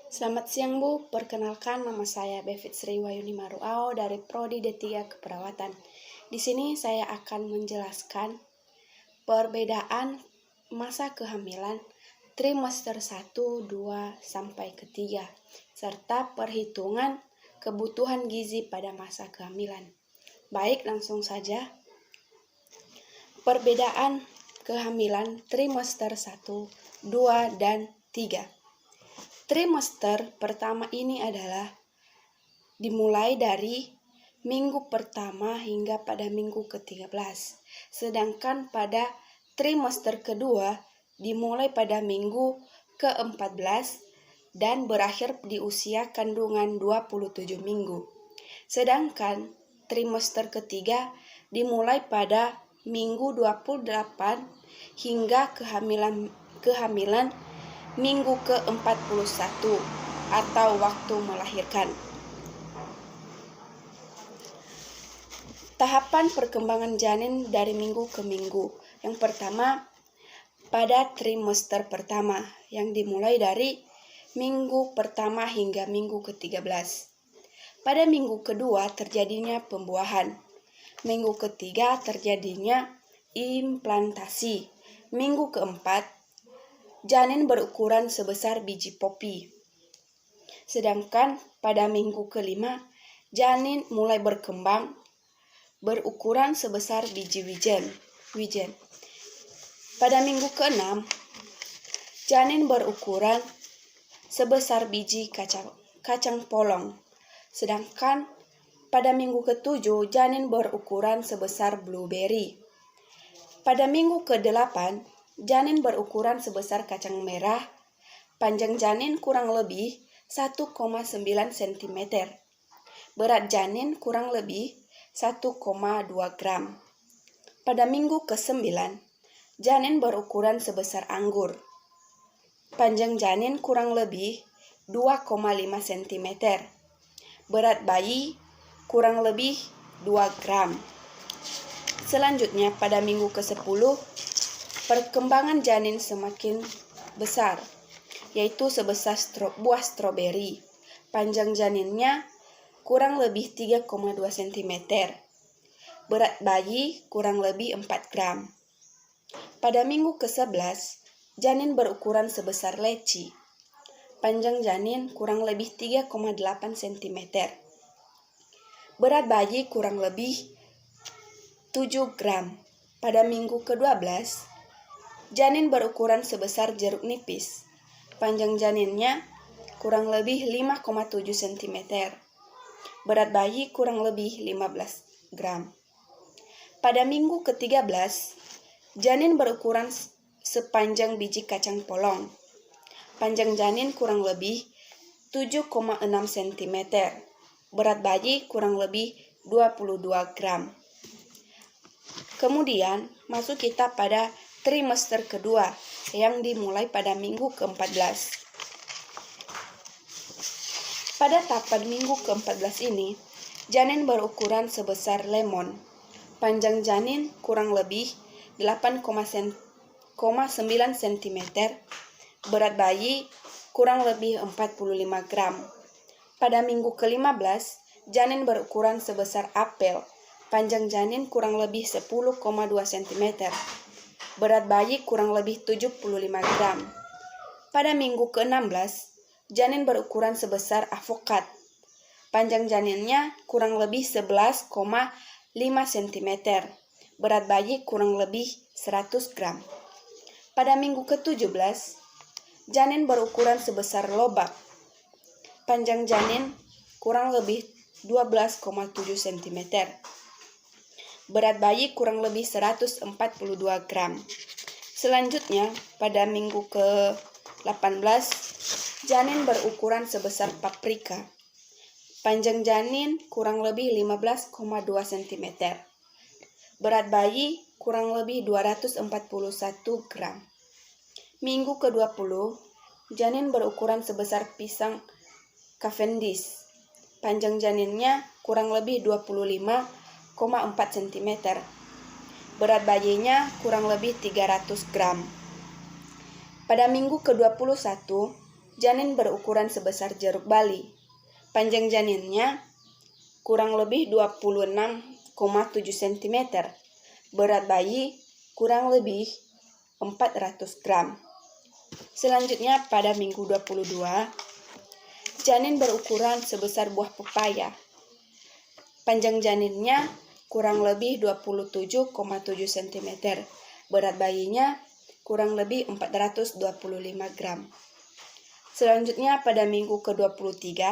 Selamat siang Bu, perkenalkan nama saya Bevit Sri Wayuni Maruao dari Prodi D3 Keperawatan. Di sini saya akan menjelaskan perbedaan masa kehamilan trimester 1, 2, sampai ketiga, serta perhitungan kebutuhan gizi pada masa kehamilan. Baik, langsung saja. Perbedaan kehamilan trimester 1, 2, dan 3. Trimester pertama ini adalah dimulai dari minggu pertama hingga pada minggu ke-13. Sedangkan pada trimester kedua dimulai pada minggu ke-14 dan berakhir di usia kandungan 27 minggu. Sedangkan trimester ketiga dimulai pada minggu 28 hingga kehamilan minggu ke-41 atau waktu melahirkan. Tahapan perkembangan janin dari minggu ke minggu. Yang pertama, pada trimester pertama yang dimulai dari minggu pertama hingga minggu ke-13. Pada minggu kedua terjadinya pembuahan. Minggu ketiga terjadinya implantasi. Minggu keempat janin berukuran sebesar biji popi. Sedangkan pada minggu kelima, janin mulai berkembang berukuran sebesar biji wijen. Pada minggu keenam, janin berukuran sebesar biji kacang polong. Sedangkan pada minggu ketujuh, janin berukuran sebesar blueberry. Pada minggu ke-8, janin berukuran sebesar kacang merah, panjang janin kurang lebih 1,9 cm. Berat janin kurang lebih 1,2 gram. Pada minggu ke-9, janin berukuran sebesar anggur. Panjang janin kurang lebih 2,5 cm. Berat bayi kurang lebih 2 gram. Selanjutnya pada minggu ke-10, perkembangan janin semakin besar, yaitu sebesar buah stroberi. Panjang janinnya kurang lebih 3,2 cm. Berat bayi kurang lebih 4 gram. Pada minggu ke-11, janin berukuran sebesar leci. Panjang janin kurang lebih 3,8 cm. Berat bayi kurang lebih 7 gram. Pada minggu ke-12, janin berukuran sebesar jeruk nipis. Panjang janinnya kurang lebih 5,7 cm. Berat bayi kurang lebih 15 gram. Pada minggu ke-13, janin berukuran sepanjang biji kacang polong. Panjang janin kurang lebih 7,6 cm. Berat bayi kurang lebih 22 gram. Kemudian masuk kita pada trimester kedua yang dimulai pada minggu ke-14. Pada tahapan minggu ke-14 ini, janin berukuran sebesar lemon. Panjang janin kurang lebih 8,9 cm. Berat bayi kurang lebih 45 gram. Pada minggu ke-15, janin berukuran sebesar apel. Panjang janin kurang lebih 10,2 cm. Berat bayi kurang lebih 75 gram. Pada minggu ke-16, janin berukuran sebesar avokat. Panjang janinnya kurang lebih 11,5 cm. Berat bayi kurang lebih 100 gram. Pada minggu ke-17, janin berukuran sebesar lobak. Panjang janin kurang lebih 12,7 cm. Berat bayi kurang lebih 142 gram. Selanjutnya, pada minggu ke-18, janin berukuran sebesar paprika. Panjang janin kurang lebih 15,2 cm. Berat bayi kurang lebih 241 gram. Minggu ke-20, janin berukuran sebesar pisang Cavendish. Panjang janinnya kurang lebih 25,4 cm. Berat bayinya kurang lebih 300 gram. Pada minggu ke-21, Janin berukuran sebesar jeruk bali. Panjang janinnya kurang lebih 26,7 cm. Berat bayi kurang lebih 400 gram. Selanjutnya pada minggu 22, janin berukuran sebesar buah pepaya. Panjang janinnya kurang lebih 27,7 cm. Berat bayinya kurang lebih 425 gram. Selanjutnya pada minggu ke-23,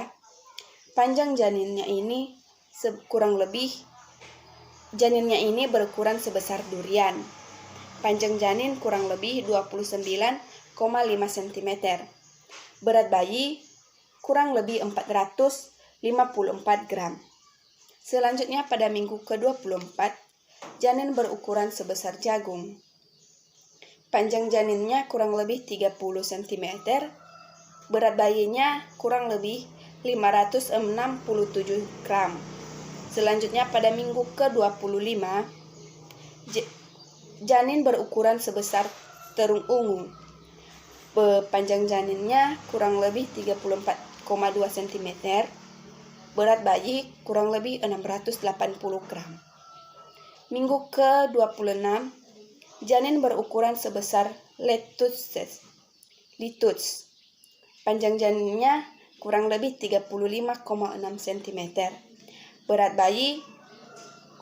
panjang janinnya ini berukuran sebesar durian. Panjang janin kurang lebih 29,5 cm. Berat bayi kurang lebih 454 gram. Selanjutnya pada minggu ke-24, janin berukuran sebesar jagung. Panjang janinnya kurang lebih 30 cm. Berat bayinya kurang lebih 567 gram. Selanjutnya pada minggu ke-25, janin berukuran sebesar terung ungu. Panjang janinnya kurang lebih 34,2 cm. Berat bayi kurang lebih 680 gram. Minggu ke-26, janin berukuran sebesar lettuce. Panjang janinnya kurang lebih 35,6 cm. Berat bayi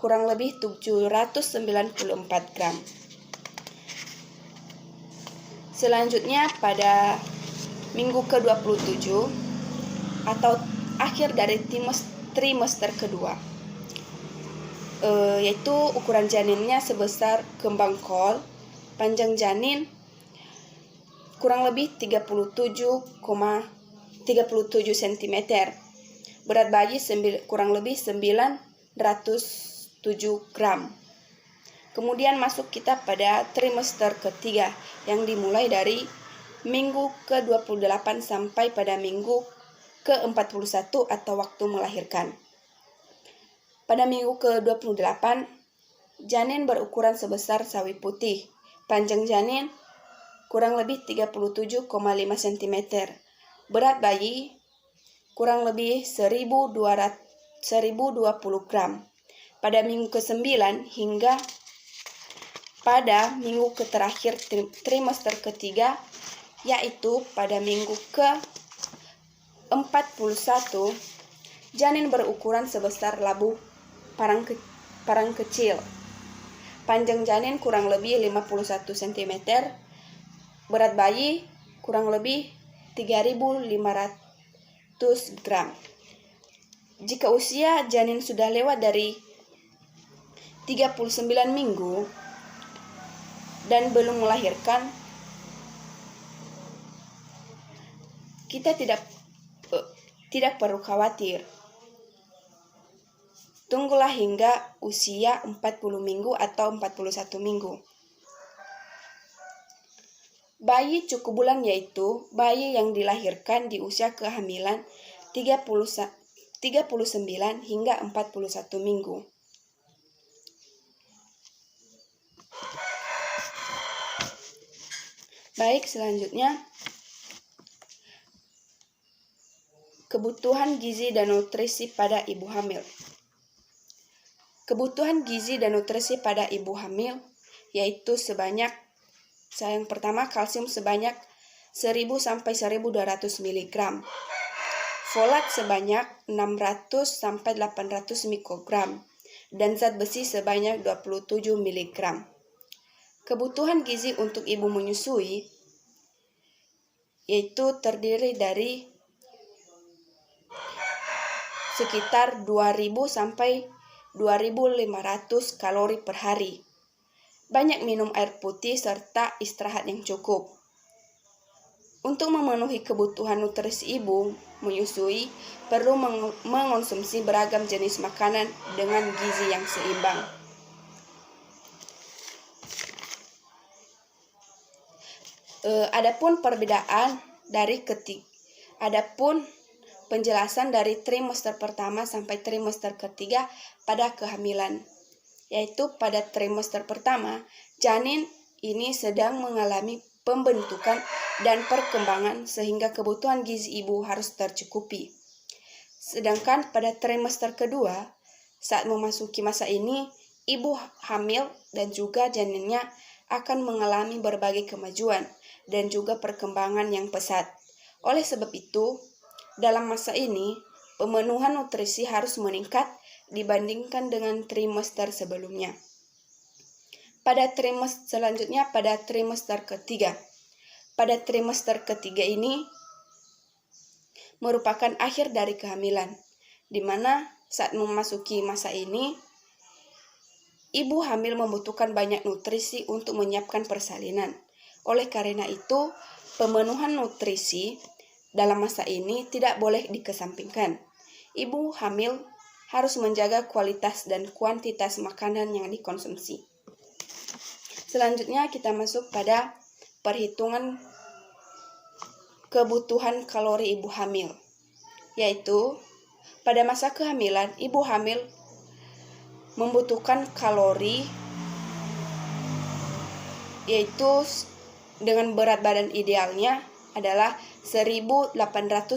kurang lebih 794 gram. Selanjutnya pada minggu ke-27 atau akhir dari trimester kedua, yaitu ukuran janinnya sebesar kembang kol. Panjang janin kurang lebih 37,37 cm. Berat bayi kurang lebih 907 gram. Kemudian masuk kita pada trimester ketiga yang dimulai dari minggu ke-28 sampai pada minggu ke-41 atau waktu melahirkan. Pada minggu ke-28, janin berukuran sebesar sawi putih. Panjang janin kurang lebih 37,5 cm. Berat bayi kurang lebih 1020 gram. Pada minggu ke-9 hingga pada minggu terakhir trimester ketiga, yaitu pada minggu ke-41, janin berukuran sebesar labu parang kecil. Panjang janin kurang lebih 51 cm. Berat bayi kurang lebih 3.500 gram. Jika usia janin sudah lewat dari 39 minggu dan belum melahirkan, kita tidak perlu khawatir. Tunggulah hingga usia 40 minggu atau 41 minggu. Bayi cukup bulan yaitu bayi yang dilahirkan di usia kehamilan 39 hingga 41 minggu. Baik, selanjutnya kebutuhan gizi dan nutrisi pada ibu hamil. Kebutuhan gizi dan nutrisi pada ibu hamil yaitu yang pertama, kalsium sebanyak 1000 sampai 1200 mg. Folat sebanyak 600 sampai 800 mikrogram dan zat besi sebanyak 27 mg. Kebutuhan gizi untuk ibu menyusui yaitu terdiri dari sekitar 2000 sampai 2500 kalori per hari. Banyak minum air putih serta istirahat yang cukup. Untuk memenuhi kebutuhan nutrisi ibu menyusui, perlu mengonsumsi beragam jenis makanan dengan gizi yang seimbang. Adapun penjelasan dari trimester pertama sampai trimester ketiga pada kehamilan, yaitu pada trimester pertama, janin ini sedang mengalami pembentukan dan perkembangan sehingga kebutuhan gizi ibu harus tercukupi. Sedangkan pada trimester kedua, saat memasuki masa ini, ibu hamil dan juga janinnya akan mengalami berbagai kemajuan dan juga perkembangan yang pesat. Oleh sebab itu, dalam masa ini, pemenuhan nutrisi harus meningkat dibandingkan dengan trimester sebelumnya. Pada trimester selanjutnya, pada trimester ketiga. Pada trimester ketiga ini merupakan akhir dari kehamilan, di mana saat memasuki masa ini, ibu hamil membutuhkan banyak nutrisi untuk menyiapkan persalinan. Oleh karena itu, pemenuhan nutrisi dalam masa ini tidak boleh dikesampingkan. Ibu hamil harus menjaga kualitas dan kuantitas makanan yang dikonsumsi. Selanjutnya kita masuk pada perhitungan kebutuhan kalori ibu hamil, yaitu pada masa kehamilan ibu hamil membutuhkan kalori, yaitu dengan berat badan idealnya adalah 1.800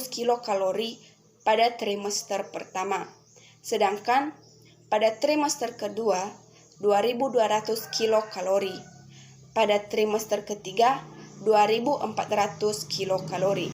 kilokalori pada trimester pertama, sedangkan pada trimester kedua 2.200 kilokalori, pada trimester ketiga 2.400 kilokalori.